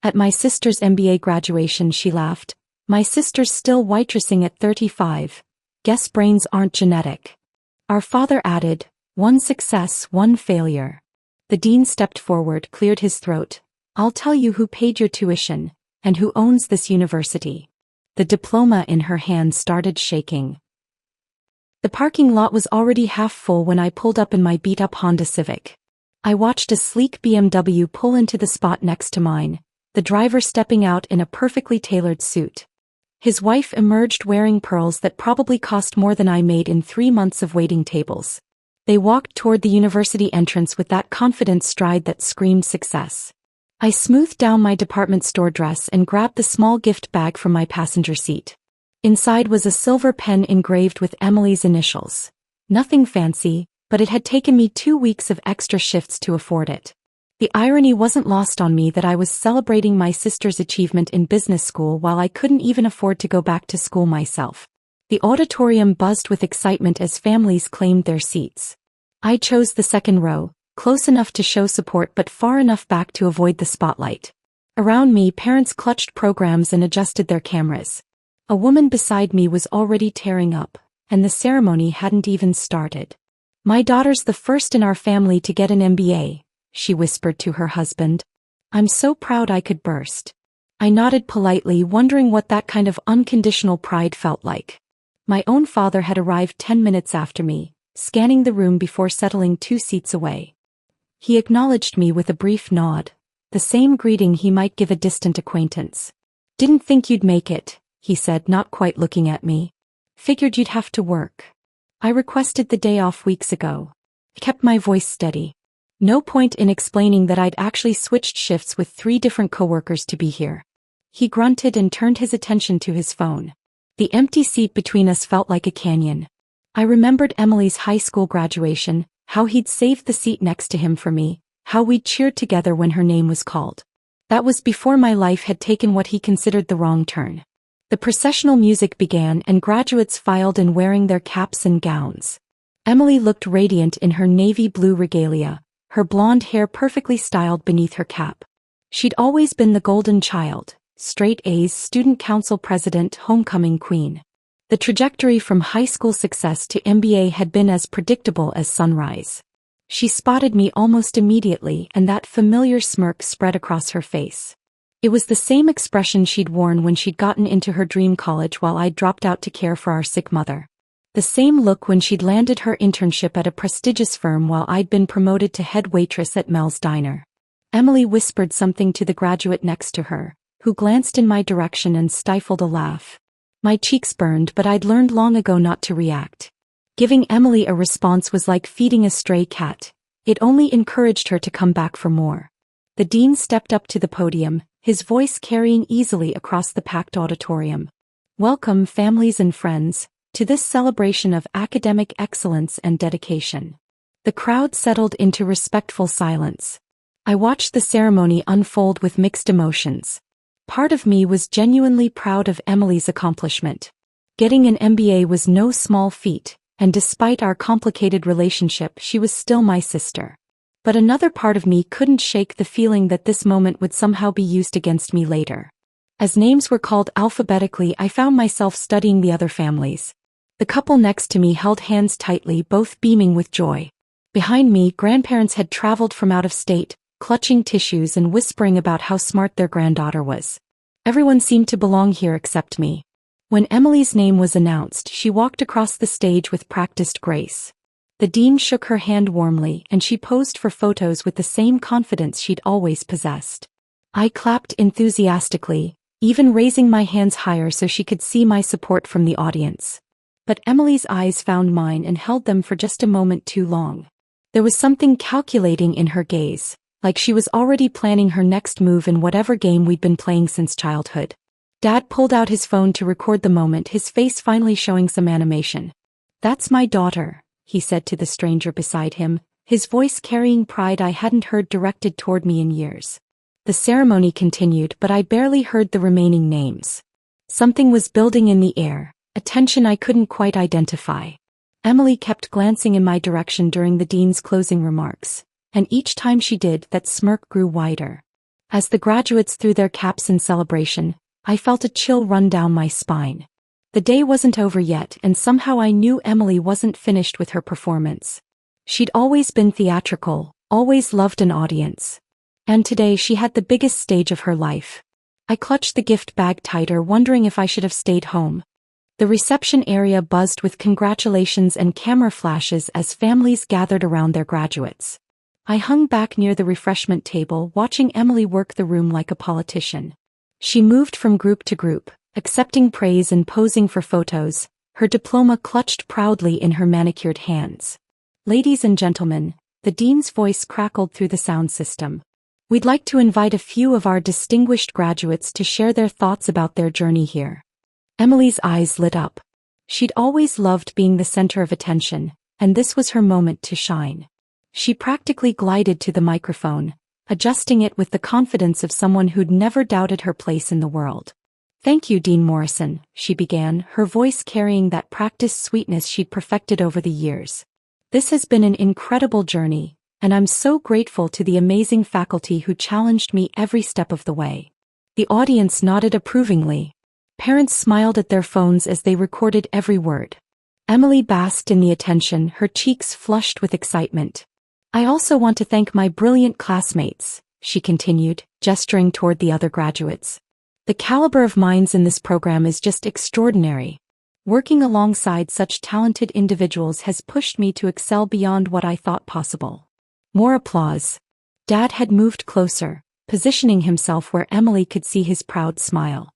At my sister's MBA graduation, she laughed. My sister's still waitressing at 35. Guess brains aren't genetic. Our father added, one success, one failure. The dean stepped forward, cleared his throat. I'll tell you who paid your tuition, and who owns this university. The diploma in her hand started shaking. The parking lot was already half full when I pulled up in my beat-up Honda Civic. I watched a sleek BMW pull into the spot next to mine, the driver stepping out in a perfectly tailored suit. His wife emerged wearing pearls that probably cost more than I made in 3 months of waiting tables. They walked toward the university entrance with that confident stride that screamed success. I smoothed down my department store dress and grabbed the small gift bag from my passenger seat. Inside was a silver pen engraved with Emily's initials. Nothing fancy, but it had taken me 2 weeks of extra shifts to afford it. The irony wasn't lost on me that I was celebrating my sister's achievement in business school while I couldn't even afford to go back to school myself. The auditorium buzzed with excitement as families claimed their seats. I chose the second row, close enough to show support but far enough back to avoid the spotlight. Around me, parents clutched programs and adjusted their cameras. A woman beside me was already tearing up, and the ceremony hadn't even started. My daughter's the first in our family to get an MBA, she whispered to her husband. I'm so proud I could burst. I nodded politely, wondering what that kind of unconditional pride felt like. My own father had arrived 10 minutes after me, scanning the room before settling 2 seats away. He acknowledged me with a brief nod, the same greeting he might give a distant acquaintance. Didn't think you'd make it, he said, not quite looking at me. Figured you'd have to work. I requested the day off weeks ago. I kept my voice steady. No point in explaining that I'd actually switched shifts with 3 different coworkers to be here. He grunted and turned his attention to his phone. The empty seat between us felt like a canyon. I remembered Emily's high school graduation, how he'd saved the seat next to him for me, how we'd cheered together when her name was called. That was before my life had taken what he considered the wrong turn. The processional music began and graduates filed in wearing their caps and gowns. Emily looked radiant in her navy blue regalia, her blonde hair perfectly styled beneath her cap. She'd always been the golden child, straight A's, student council president, homecoming queen. The trajectory from high school success to MBA had been as predictable as sunrise. She spotted me almost immediately, and that familiar smirk spread across her face. It was the same expression she'd worn when she'd gotten into her dream college while I'd dropped out to care for our sick mother. The same look when she'd landed her internship at a prestigious firm while I'd been promoted to head waitress at Mel's Diner. Emily whispered something to the graduate next to her, who glanced in my direction and stifled a laugh. My cheeks burned, but I'd learned long ago not to react. Giving Emily a response was like feeding a stray cat. It only encouraged her to come back for more. The dean stepped up to the podium, his voice carrying easily across the packed auditorium. Welcome, families and friends, to this celebration of academic excellence and dedication. The crowd settled into respectful silence. I watched the ceremony unfold with mixed emotions. Part of me was genuinely proud of Emily's accomplishment. Getting an MBA was no small feat, and despite our complicated relationship, she was still my sister. But another part of me couldn't shake the feeling that this moment would somehow be used against me later. As names were called alphabetically, I found myself studying the other families. The couple next to me held hands tightly, both beaming with joy. Behind me, grandparents had traveled from out of state, clutching tissues and whispering about how smart their granddaughter was. Everyone seemed to belong here except me. When Emily's name was announced, she walked across the stage with practiced grace. The dean shook her hand warmly, and she posed for photos with the same confidence she'd always possessed. I clapped enthusiastically, even raising my hands higher so she could see my support from the audience. But Emily's eyes found mine and held them for just a moment too long. There was something calculating in her gaze, like she was already planning her next move in whatever game we'd been playing since childhood. Dad pulled out his phone to record the moment, his face finally showing some animation. "That's my daughter," he said to the stranger beside him, his voice carrying pride I hadn't heard directed toward me in years. The ceremony continued, but I barely heard the remaining names. Something was building in the air, a tension I couldn't quite identify. Emily kept glancing in my direction during the dean's closing remarks, and each time she did, that smirk grew wider. As the graduates threw their caps in celebration, I felt a chill run down my spine. The day wasn't over yet, and somehow I knew Emily wasn't finished with her performance. She'd always been theatrical, always loved an audience. And today she had the biggest stage of her life. I clutched the gift bag tighter, wondering if I should have stayed home. The reception area buzzed with congratulations and camera flashes as families gathered around their graduates. I hung back near the refreshment table, watching Emily work the room like a politician. She moved from group to group, accepting praise and posing for photos, her diploma clutched proudly in her manicured hands. "Ladies and gentlemen," the dean's voice crackled through the sound system. "We'd like to invite a few of our distinguished graduates to share their thoughts about their journey here." Emily's eyes lit up. She'd always loved being the center of attention, and this was her moment to shine. She practically glided to the microphone, adjusting it with the confidence of someone who'd never doubted her place in the world. "Thank you, Dean Morrison," she began, her voice carrying that practiced sweetness she'd perfected over the years. "This has been an incredible journey, and I'm so grateful to the amazing faculty who challenged me every step of the way." The audience nodded approvingly. Parents smiled at their phones as they recorded every word. Emily basked in the attention, her cheeks flushed with excitement. "I also want to thank my brilliant classmates," she continued, gesturing toward the other graduates. "The caliber of minds in this program is just extraordinary. Working alongside such talented individuals has pushed me to excel beyond what I thought possible." More applause. Dad had moved closer, positioning himself where Emily could see his proud smile.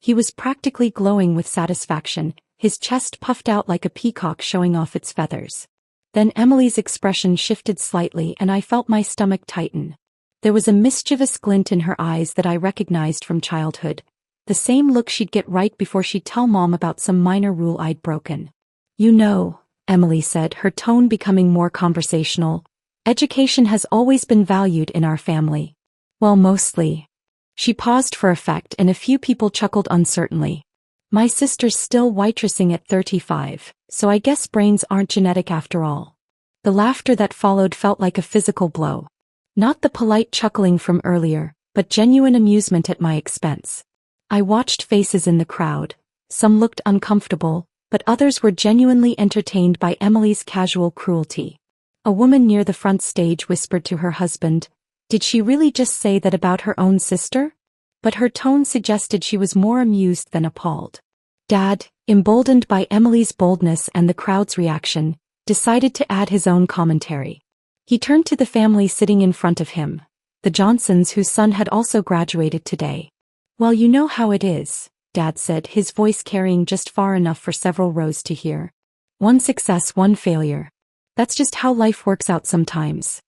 He was practically glowing with satisfaction, his chest puffed out like a peacock showing off its feathers. Then Emily's expression shifted slightly and I felt my stomach tighten. There was a mischievous glint in her eyes that I recognized from childhood, the same look she'd get right before she'd tell Mom about some minor rule I'd broken. "You know," Emily said, her tone becoming more conversational, "education has always been valued in our family. Well, mostly." She paused for effect and a few people chuckled uncertainly. "My sister's still waitressing at 35, so I guess brains aren't genetic after all." The laughter that followed felt like a physical blow. Not the polite chuckling from earlier, but genuine amusement at my expense. I watched faces in the crowd. Some looked uncomfortable, but others were genuinely entertained by Emily's casual cruelty. A woman near the front stage whispered to her husband, "Did she really just say that about her own sister?" But her tone suggested she was more amused than appalled. Dad, emboldened by Emily's boldness and the crowd's reaction, decided to add his own commentary. He turned to the family sitting in front of him, the Johnsons whose son had also graduated today. "Well, you know how it is," Dad said, his voice carrying just far enough for several rows to hear. "One success, one failure. That's just how life works out sometimes."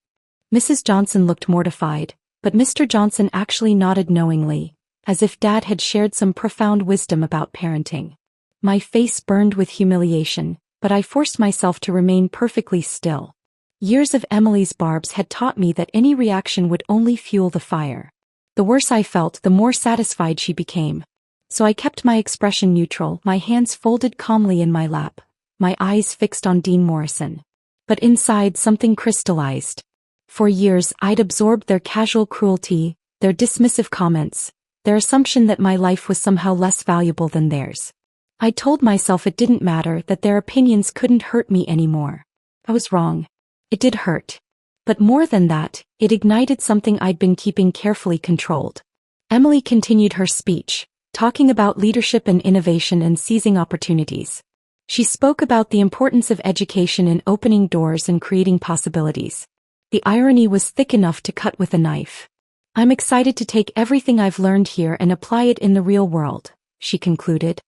Mrs. Johnson looked mortified, but Mr. Johnson actually nodded knowingly, as if Dad had shared some profound wisdom about parenting. My face burned with humiliation, but I forced myself to remain perfectly still. Years of Emily's barbs had taught me that any reaction would only fuel the fire. The worse I felt, the more satisfied she became. So I kept my expression neutral, my hands folded calmly in my lap, my eyes fixed on Dean Morrison. But inside something crystallized. For years I'd absorbed their casual cruelty, their dismissive comments, their assumption that my life was somehow less valuable than theirs. I told myself it didn't matter, that their opinions couldn't hurt me anymore. I was wrong. It did hurt. But more than that, it ignited something I'd been keeping carefully controlled. Emily continued her speech, talking about leadership and innovation and seizing opportunities. She spoke about the importance of education in opening doors and creating possibilities. The irony was thick enough to cut with a knife. "I'm excited to take everything I've learned here and apply it in the real world," she concluded.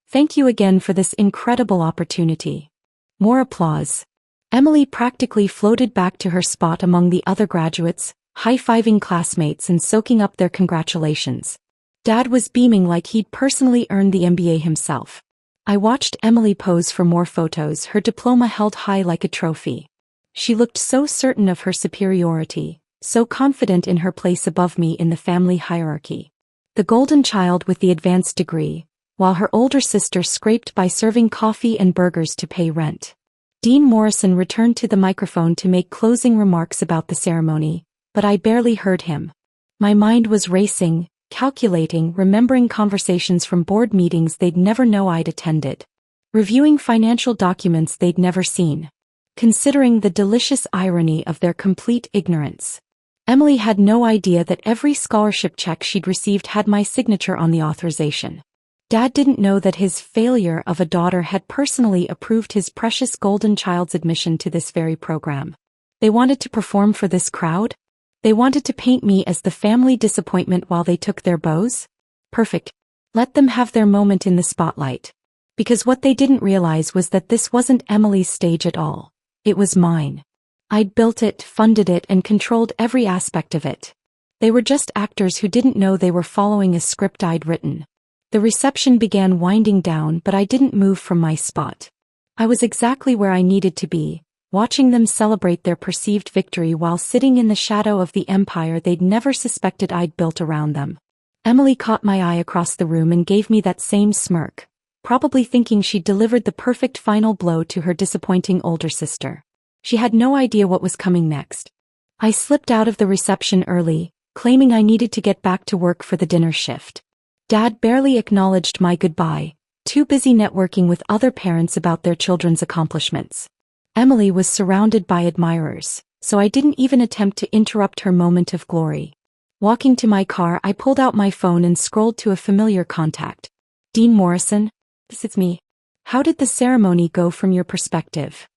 "Thank you again for this incredible opportunity." More applause. Emily practically floated back to her spot among the other graduates, high-fiving classmates and soaking up their congratulations. Dad was beaming like he'd personally earned the MBA himself. I watched Emily pose for more photos, her diploma held high like a trophy. She looked so certain of her superiority, so confident in her place above me in the family hierarchy. The golden child with the advanced degree, while her older sister scraped by serving coffee and burgers to pay rent. Dean Morrison returned to the microphone to make closing remarks about the ceremony, but I barely heard him. My mind was racing, calculating, remembering conversations from board meetings they'd never know I'd attended. Reviewing financial documents they'd never seen. Considering the delicious irony of their complete ignorance. Emily had no idea that every scholarship check she'd received had my signature on the authorization. Dad didn't know that his failure of a daughter had personally approved his precious golden child's admission to this very program. They wanted to perform for this crowd? They wanted to paint me as the family disappointment while they took their bows? Perfect. Let them have their moment in the spotlight. Because what they didn't realize was that this wasn't Emily's stage at all. It was mine. I'd built it, funded it, and controlled every aspect of it. They were just actors who didn't know they were following a script I'd written. The reception began winding down, but I didn't move from my spot. I was exactly where I needed to be, watching them celebrate their perceived victory while sitting in the shadow of the empire they'd never suspected I'd built around them. Emily caught my eye across the room and gave me that same smirk, probably thinking she'd delivered the perfect final blow to her disappointing older sister. She had no idea what was coming next. I slipped out of the reception early, claiming I needed to get back to work for the dinner shift. Dad barely acknowledged my goodbye, too busy networking with other parents about their children's accomplishments. Emily was surrounded by admirers, so I didn't even attempt to interrupt her moment of glory. Walking to my car, I pulled out my phone and scrolled to a familiar contact. Dean Morrison? This is me. How did the ceremony go from your perspective?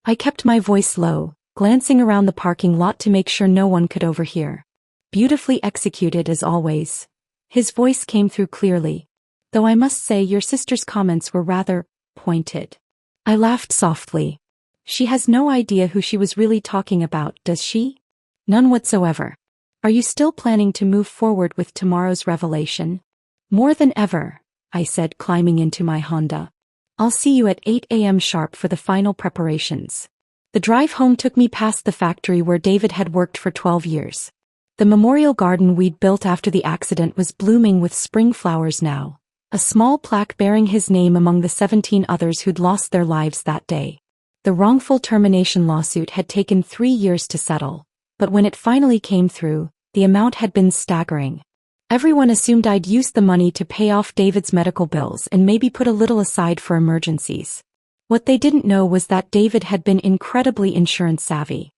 I kept my voice low, glancing around the parking lot to make sure no one could overhear. Beautifully executed as always. His voice came through clearly. Though I must say your sister's comments were rather pointed. I laughed softly. She has no idea who she was really talking about, does she? None whatsoever. Are you still planning to move forward with tomorrow's revelation? More than ever, I said, climbing into my Honda. I'll see you at 8 a.m. sharp for the final preparations. The drive home took me past the factory where David had worked for 12 years. The memorial garden we'd built after the accident was blooming with spring flowers now, a small plaque bearing his name among the 17 others who'd lost their lives that day. The wrongful termination lawsuit had taken 3 years to settle, but when it finally came through, the amount had been staggering. Everyone assumed I'd used the money to pay off David's medical bills and maybe put a little aside for emergencies. What they didn't know was that David had been incredibly insurance savvy.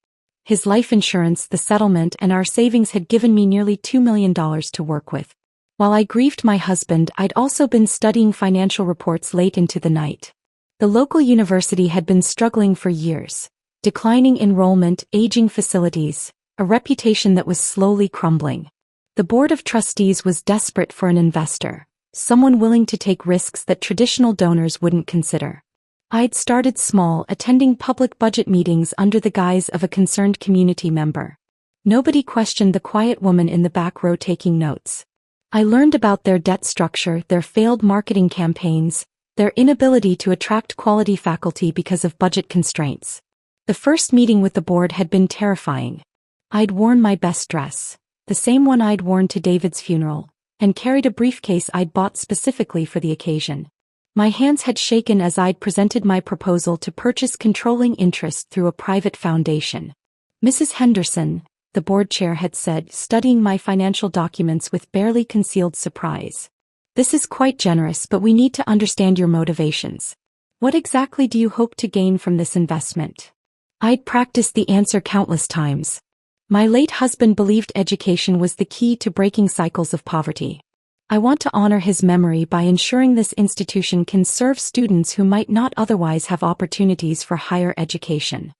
His life insurance, the settlement, and our savings had given me nearly $2 million to work with. While I grieved my husband, I'd also been studying financial reports late into the night. The local university had been struggling for years. Declining enrollment, aging facilities, a reputation that was slowly crumbling. The board of trustees was desperate for an investor, someone willing to take risks that traditional donors wouldn't consider. I'd started small, attending public budget meetings under the guise of a concerned community member. Nobody questioned the quiet woman in the back row taking notes. I learned about their debt structure, their failed marketing campaigns, their inability to attract quality faculty because of budget constraints. The first meeting with the board had been terrifying. I'd worn my best dress, the same one I'd worn to David's funeral, and carried a briefcase I'd bought specifically for the occasion. My hands had shaken as I'd presented my proposal to purchase controlling interest through a private foundation. Mrs. Henderson, the board chair had said, studying my financial documents with barely concealed surprise. This is quite generous, but we need to understand your motivations. What exactly do you hope to gain from this investment? I'd practiced the answer countless times. My late husband believed education was the key to breaking cycles of poverty. I want to honor his memory by ensuring this institution can serve students who might not otherwise have opportunities for higher education.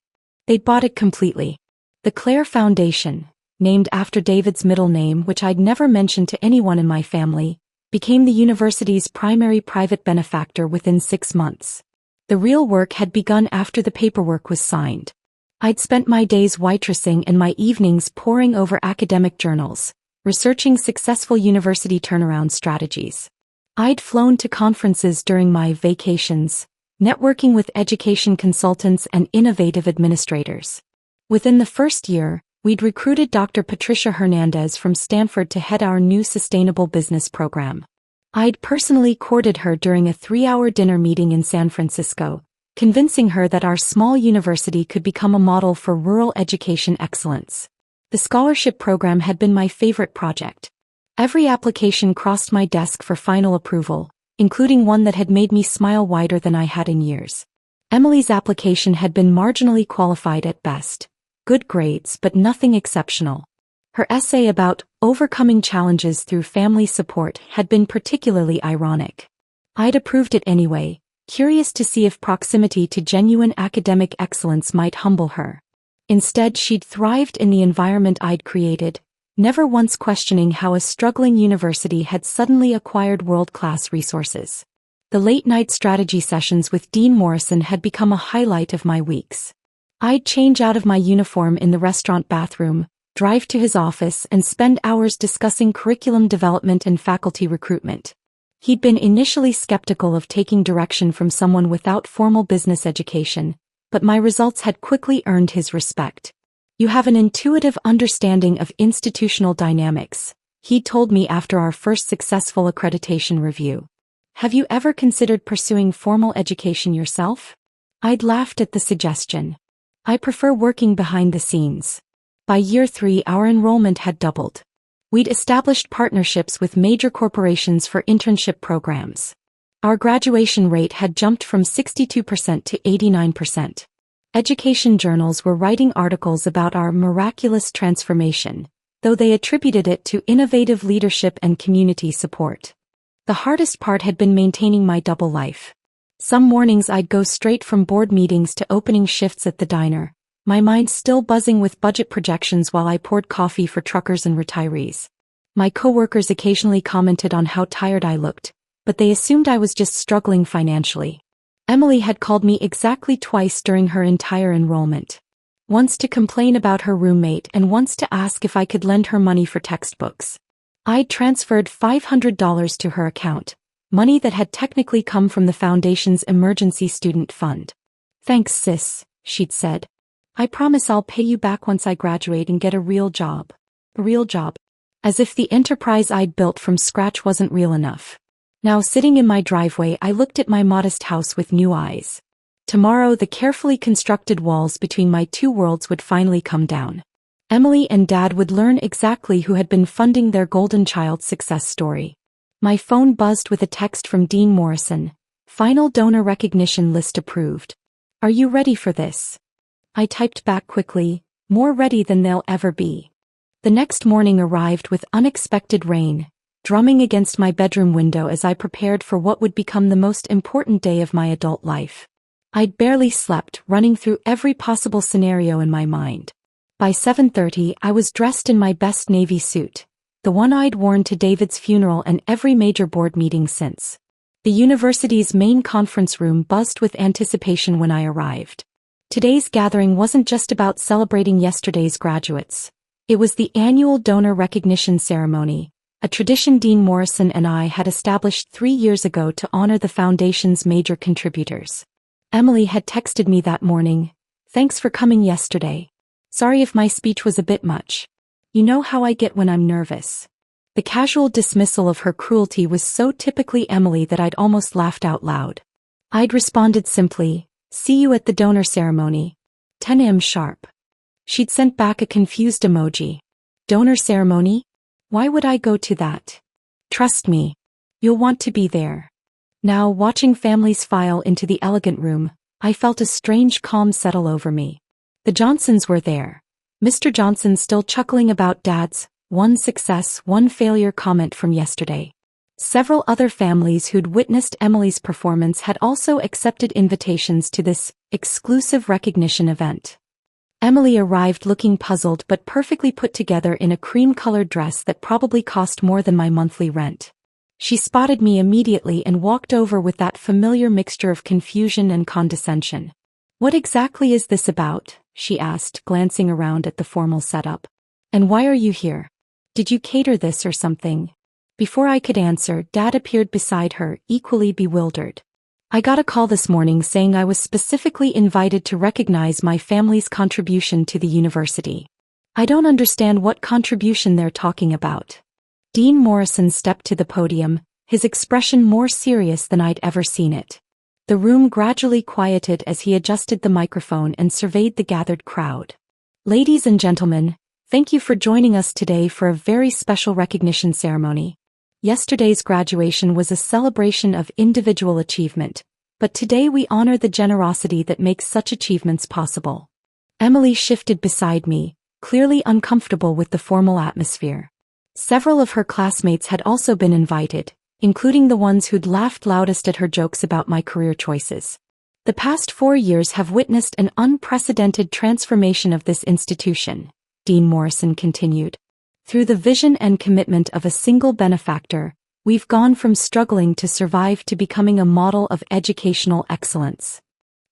They'd bought it completely. The Clare Foundation, named after David's middle name, which I'd never mentioned to anyone in my family, became the university's primary private benefactor within 6 months. The real work had begun after the paperwork was signed. I'd spent my days waitressing and my evenings poring over academic journals, researching successful university turnaround strategies. I'd flown to conferences during my vacations, networking with education consultants and innovative administrators. Within the first year, we'd recruited Dr. Patricia Hernandez from Stanford to head our new sustainable business program. I'd personally courted her during a 3-hour dinner meeting in San Francisco, convincing her that our small university could become a model for rural education excellence. The scholarship program had been my favorite project. Every application crossed my desk for final approval, including one that had made me smile wider than I had in years. Emily's application had been marginally qualified at best. Good grades but nothing exceptional. Her essay about overcoming challenges through family support had been particularly ironic. I'd approved it anyway, curious to see if proximity to genuine academic excellence might humble her. Instead, she'd thrived in the environment I'd created, never once questioning how a struggling university had suddenly acquired world-class resources. The late-night strategy sessions with Dean Morrison had become a highlight of my weeks. I'd change out of my uniform in the restaurant bathroom, drive to his office and spend hours discussing curriculum development and faculty recruitment. He'd been initially skeptical of taking direction from someone without formal business education, but my results had quickly earned his respect. "You have an intuitive understanding of institutional dynamics," he told me after our first successful accreditation review. "Have you ever considered pursuing formal education yourself?" I'd laughed at the suggestion. "I prefer working behind the scenes." By year 3, our enrollment had doubled. We'd established partnerships with major corporations for internship programs. Our graduation rate had jumped from 62% to 89%. Education journals were writing articles about our miraculous transformation, though they attributed it to innovative leadership and community support. The hardest part had been maintaining my double life. Some mornings I'd go straight from board meetings to opening shifts at the diner, my mind still buzzing with budget projections while I poured coffee for truckers and retirees. My coworkers occasionally commented on how tired I looked, but they assumed I was just struggling financially. Emily had called me exactly twice during her entire enrollment. Once to complain about her roommate and once to ask if I could lend her money for textbooks. I'd transferred $500 to her account, money that had technically come from the foundation's emergency student fund. "Thanks, sis," she'd said. "I promise I'll pay you back once I graduate and get a real job." A real job. As if the enterprise I'd built from scratch wasn't real enough. Now sitting in my driveway, I looked at my modest house with new eyes. Tomorrow the carefully constructed walls between my two worlds would finally come down. Emily and Dad would learn exactly who had been funding their golden child's success story. My phone buzzed with a text from Dean Morrison. "Final donor recognition list approved. Are you ready for this?" I typed back quickly, "More ready than they'll ever be." The next morning arrived with unexpected rain, drumming against my bedroom window as I prepared for what would become the most important day of my adult life. I'd barely slept, running through every possible scenario in my mind. By 7:30, I was dressed in my best navy suit, the one I'd worn to David's funeral and every major board meeting since. The university's main conference room buzzed with anticipation when I arrived. Today's gathering wasn't just about celebrating yesterday's graduates. It was the annual donor recognition ceremony, a tradition Dean Morrison and I had established 3 years ago to honor the foundation's major contributors. Emily had texted me that morning, "Thanks for coming yesterday. Sorry if my speech was a bit much. You know how I get when I'm nervous." The casual dismissal of her cruelty was so typically Emily that I'd almost laughed out loud. I'd responded simply, "See you at the donor ceremony. 10 a.m. sharp." She'd sent back a confused emoji. "Donor ceremony? Why would I go to that? Trust me. You'll want to be there." Now, watching families file into the elegant room, I felt a strange calm settle over me. The Johnsons were there. Mr. Johnson still chuckling about Dad's "one success, one failure" comment from yesterday. Several other families who'd witnessed Emily's performance had also accepted invitations to this exclusive recognition event. Emily arrived looking puzzled but perfectly put together in a cream-colored dress that probably cost more than my monthly rent. She spotted me immediately and walked over with that familiar mixture of confusion and condescension. "What exactly is this about?" she asked, glancing around at the formal setup. "And why are you here? Did you cater this or something?" Before I could answer, Dad appeared beside her, equally bewildered. "I got a call this morning saying I was specifically invited to recognize my family's contribution to the university. I don't understand what contribution they're talking about." Dean Morrison stepped to the podium, his expression more serious than I'd ever seen it. The room gradually quieted as he adjusted the microphone and surveyed the gathered crowd. "Ladies and gentlemen, Thank you for joining us today for a very special recognition ceremony. Yesterday's graduation was a celebration of individual achievement, but today we honor the generosity that makes such achievements possible. Emily shifted beside me, clearly uncomfortable with the formal atmosphere. Several of her classmates had also been invited, including the ones who'd laughed loudest at her jokes about my career choices. The past 4 years have witnessed an unprecedented transformation of this institution, Dean Morrison continued. Through the vision and commitment of a single benefactor, we've gone from struggling to survive to becoming a model of educational excellence.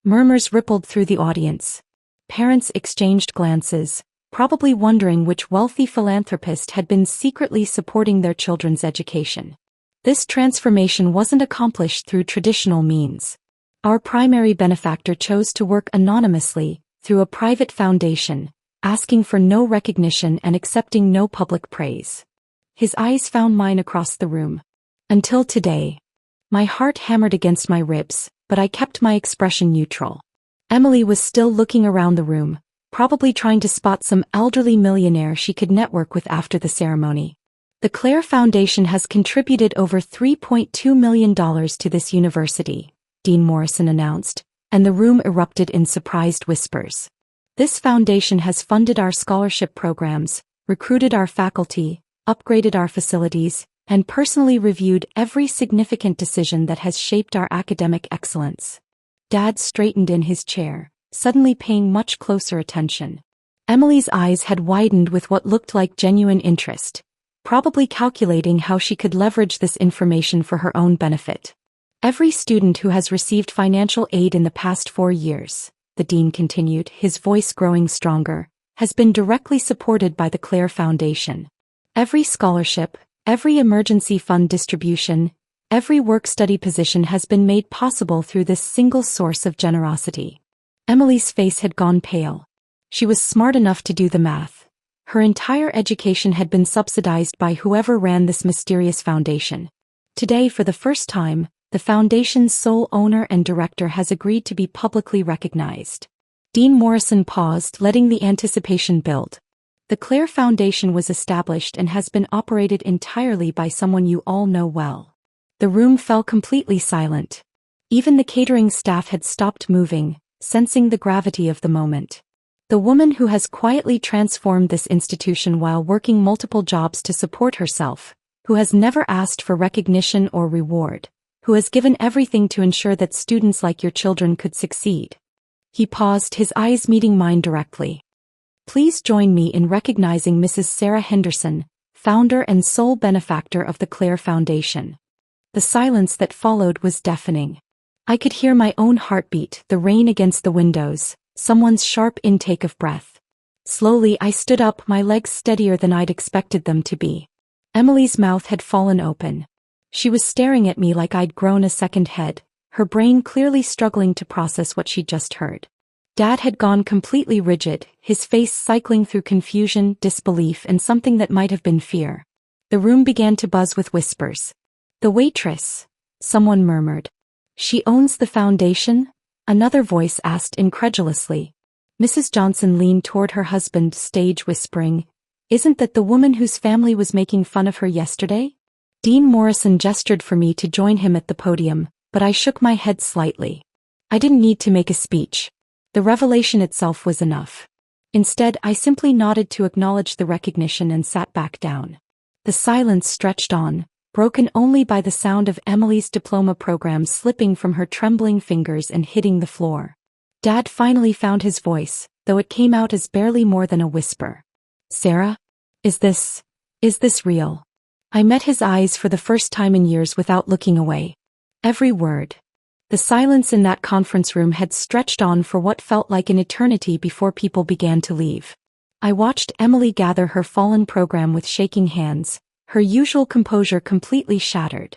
Murmurs rippled through the audience. Parents exchanged glances, probably wondering which wealthy philanthropist had been secretly supporting their children's education. This transformation wasn't accomplished through traditional means. Our primary benefactor chose to work anonymously, through a private foundation, asking for no recognition and accepting no public praise. His eyes found mine across the room. Until today. My heart hammered against my ribs, but I kept my expression neutral. Emily was still looking around the room, probably trying to spot some elderly millionaire she could network with after the ceremony. The Clare Foundation has contributed over $3.2 million to this university, Dean Morrison announced, and the room erupted in surprised whispers. This foundation has funded our scholarship programs, recruited our faculty, upgraded our facilities, and personally reviewed every significant decision that has shaped our academic excellence. Dad straightened in his chair, suddenly paying much closer attention. Emily's eyes had widened with what looked like genuine interest, probably calculating how she could leverage this information for her own benefit. Every student who has received financial aid in the past 4 years, the dean continued, his voice growing stronger, has been directly supported by the Clare Foundation. Every scholarship, every emergency fund distribution, every work-study position has been made possible through this single source of generosity. Emily's face had gone pale. She was smart enough to do the math. Her entire education had been subsidized by whoever ran this mysterious foundation. Today, for the first time, the foundation's sole owner and director has agreed to be publicly recognized. Dean Morrison paused, letting the anticipation build. The Clare Foundation was established and has been operated entirely by someone you all know well. The room fell completely silent. Even the catering staff had stopped moving, sensing the gravity of the moment. The woman who has quietly transformed this institution while working multiple jobs to support herself, who has never asked for recognition or reward, who has given everything to ensure that students like your children could succeed. He paused, his eyes meeting mine directly. Please join me in recognizing Mrs. Sarah Henderson, founder and sole benefactor of the Clare Foundation. The silence that followed was deafening. I could hear my own heartbeat, the rain against the windows, someone's sharp intake of breath. Slowly I stood up, my legs steadier than I'd expected them to be. Emily's mouth had fallen open. She was staring at me like I'd grown a second head, her brain clearly struggling to process what she'd just heard. Dad had gone completely rigid, his face cycling through confusion, disbelief, and something that might have been fear. The room began to buzz with whispers. The waitress, someone murmured. She owns the foundation? Another voice asked incredulously. Mrs. Johnson leaned toward her husband, stage whispering, Isn't that the woman whose family was making fun of her yesterday? Dean Morrison gestured for me to join him at the podium, but I shook my head slightly. I didn't need to make a speech. The revelation itself was enough. Instead, I simply nodded to acknowledge the recognition and sat back down. The silence stretched on, broken only by the sound of Emily's diploma program slipping from her trembling fingers and hitting the floor. Dad finally found his voice, though it came out as barely more than a whisper. Sarah? Is this real? I met his eyes for the first time in years without looking away. Every word. The silence in that conference room had stretched on for what felt like an eternity before people began to leave. I watched Emily gather her fallen program with shaking hands, her usual composure completely shattered.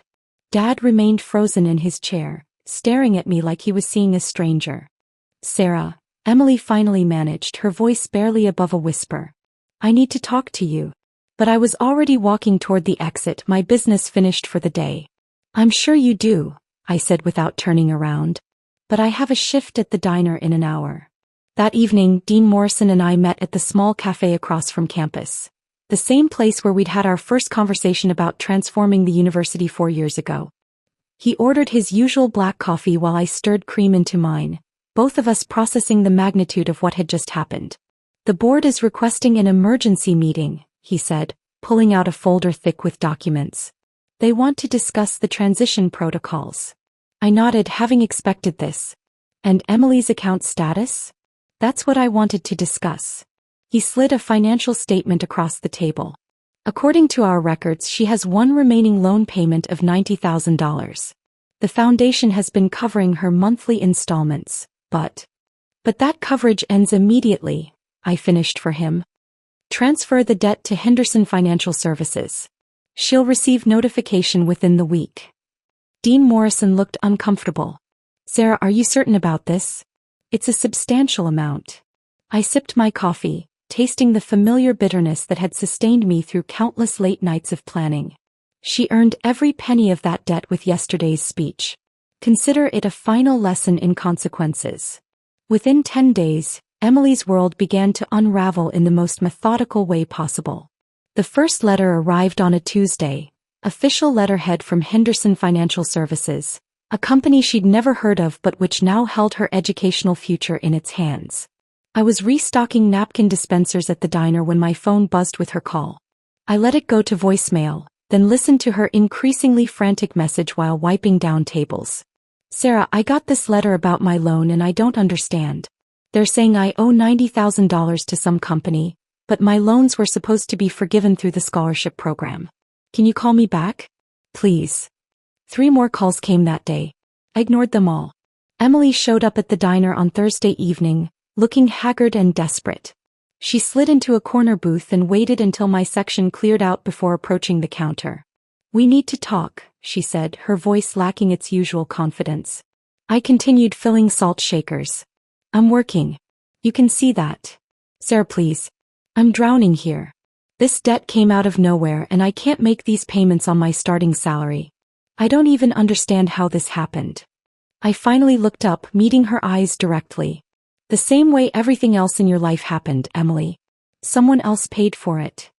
Dad remained frozen in his chair, staring at me like he was seeing a stranger. Sarah, Emily finally managed, her voice barely above a whisper. I need to talk to you. But I was already walking toward the exit, my business finished for the day. I'm sure you do, I said without turning around. But I have a shift at the diner in an hour. That evening, Dean Morrison and I met at the small cafe across from campus. The same place where we'd had our first conversation about transforming the university 4 years ago. He ordered his usual black coffee while I stirred cream into mine, both of us processing the magnitude of what had just happened. "The board is requesting an emergency meeting," he said, pulling out a folder thick with documents. "They want to discuss the transition protocols." I nodded, having expected this. "And Emily's account status?" "That's what I wanted to discuss." He slid a financial statement across the table. "According to our records, she has one remaining loan payment of $90,000. The foundation has been covering her monthly installments, but that coverage ends immediately," I finished for him. "Transfer the debt to Henderson Financial Services. She'll receive notification within the week." Dean Morrison looked uncomfortable. "Sarah, are you certain about this? It's a substantial amount." I sipped my coffee, tasting the familiar bitterness that had sustained me through countless late nights of planning. She earned every penny of that debt with yesterday's speech. Consider it a final lesson in consequences. Within 10 days, Emily's world began to unravel in the most methodical way possible. The first letter arrived on a Tuesday, official letterhead from Henderson Financial Services, a company she'd never heard of but which now held her educational future in its hands. I was restocking napkin dispensers at the diner when my phone buzzed with her call. I let it go to voicemail, then listened to her increasingly frantic message while wiping down tables. "Sarah, I got this letter about my loan and I don't understand. They're saying I owe $90,000 to some company, but my loans were supposed to be forgiven through the scholarship program. Can you call me back? Please." 3 more calls came that day. I ignored them all. Emily showed up at the diner on Thursday evening, looking haggard and desperate. She slid into a corner booth and waited until my section cleared out before approaching the counter. "We need to talk," she said, her voice lacking its usual confidence. I continued filling salt shakers. "I'm working. You can see that. Sarah, please. I'm drowning here. This debt came out of nowhere and I can't make these payments on my starting salary. I don't even understand how this happened." I finally looked up, meeting her eyes directly. "The same way everything else in your life happened, Emily. Someone else paid for it."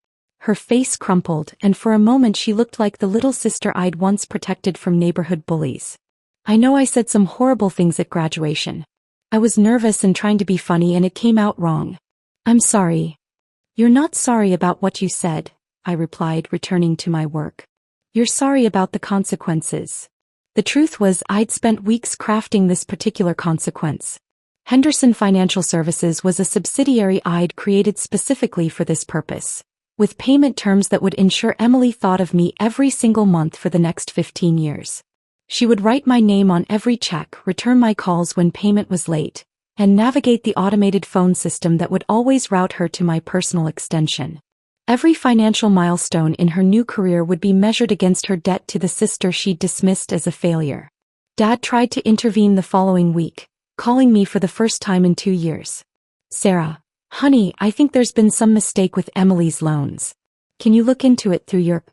Her face crumpled, and for a moment she looked like the little sister I'd once protected from neighborhood bullies. "I know I said some horrible things at graduation. I was nervous and trying to be funny and it came out wrong. I'm sorry." "You're not sorry about what you said," I replied, returning to my work. "You're sorry about the consequences." The truth was, I'd spent weeks crafting this particular consequence. Henderson Financial Services was a subsidiary I'd created specifically for this purpose, with payment terms that would ensure Emily thought of me every single month for the next 15 years. She would write my name on every check, return my calls when payment was late, and navigate the automated phone system that would always route her to my personal extension. Every financial milestone in her new career would be measured against her debt to the sister she'd dismissed as a failure. Dad tried to intervene the following week, calling me for the first time in 2 years. "Sarah, honey, I think there's been some mistake with Emily's loans. Can you look into it through your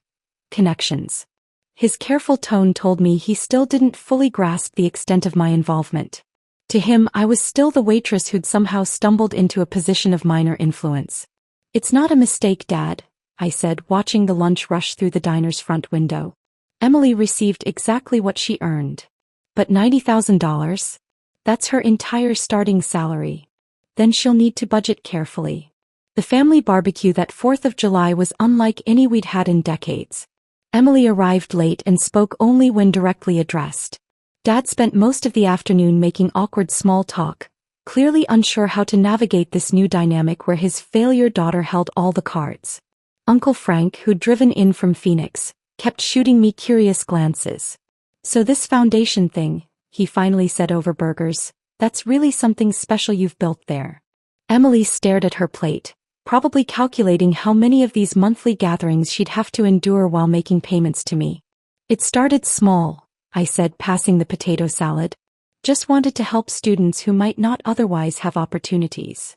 connections?" His careful tone told me he still didn't fully grasp the extent of my involvement. To him, I was still the waitress who'd somehow stumbled into a position of minor influence. "It's not a mistake, Dad," I said, watching the lunch rush through the diner's front window. "Emily received exactly what she earned. But $90,000? That's her entire starting salary. Then she'll need to budget carefully." The family barbecue that 4th of July was unlike any we'd had in decades. Emily arrived late and spoke only when directly addressed. Dad spent most of the afternoon making awkward small talk, clearly unsure how to navigate this new dynamic where his failure daughter held all the cards. Uncle Frank, who'd driven in from Phoenix, kept shooting me curious glances. "So this foundation thing," he finally said over burgers, "that's really something special you've built there." Emily stared at her plate, probably calculating how many of these monthly gatherings she'd have to endure while making payments to me. "It started small," I said, passing the potato salad. "Just wanted to help students who might not otherwise have opportunities."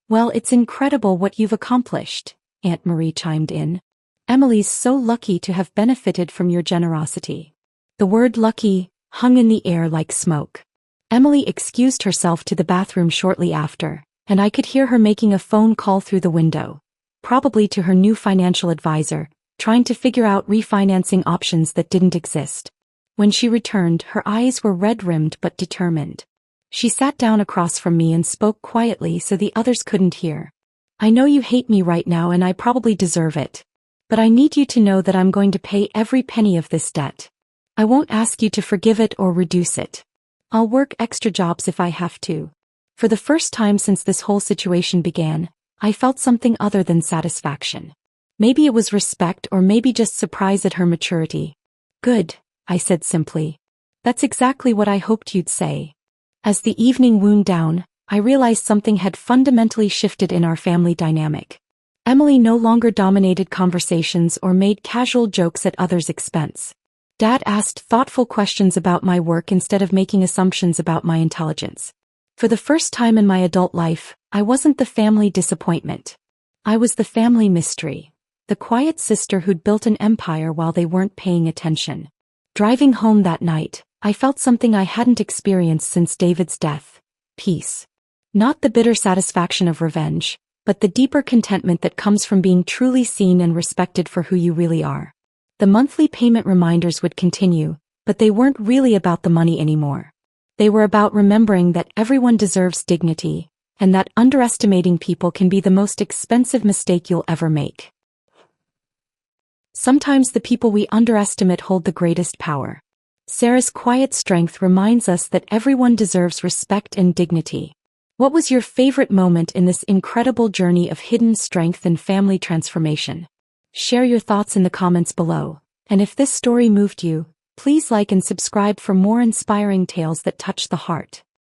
"Well, it's incredible what you've accomplished," Aunt Marie chimed in. "Emily's so lucky to have benefited from your generosity." The word lucky hung in the air like smoke. Emily excused herself to the bathroom shortly after, and I could hear her making a phone call through the window, probably to her new financial advisor, trying to figure out refinancing options that didn't exist. When she returned, her eyes were red-rimmed but determined. She sat down across from me and spoke quietly so the others couldn't hear. "I know you hate me right now and I probably deserve it. But I need you to know that I'm going to pay every penny of this debt. I won't ask you to forgive it or reduce it. I'll work extra jobs if I have to." For the first time since this whole situation began, I felt something other than satisfaction. Maybe it was respect or maybe just surprise at her maturity. "Good," I said simply. "That's exactly what I hoped you'd say." As the evening wound down, I realized something had fundamentally shifted in our family dynamic. Emily no longer dominated conversations or made casual jokes at others' expense. Dad asked thoughtful questions about my work instead of making assumptions about my intelligence. For the first time in my adult life, I wasn't the family disappointment. I was the family mystery, the quiet sister who'd built an empire while they weren't paying attention. Driving home that night, I felt something I hadn't experienced since David's death: peace. Not the bitter satisfaction of revenge, but the deeper contentment that comes from being truly seen and respected for who you really are. The monthly payment reminders would continue, but they weren't really about the money anymore. They were about remembering that everyone deserves dignity, and that underestimating people can be the most expensive mistake you'll ever make. Sometimes the people we underestimate hold the greatest power. Sarah's quiet strength reminds us that everyone deserves respect and dignity. What was your favorite moment in this incredible journey of hidden strength and family transformation? Share your thoughts in the comments below, and if this story moved you, please like and subscribe for more inspiring tales that touch the heart.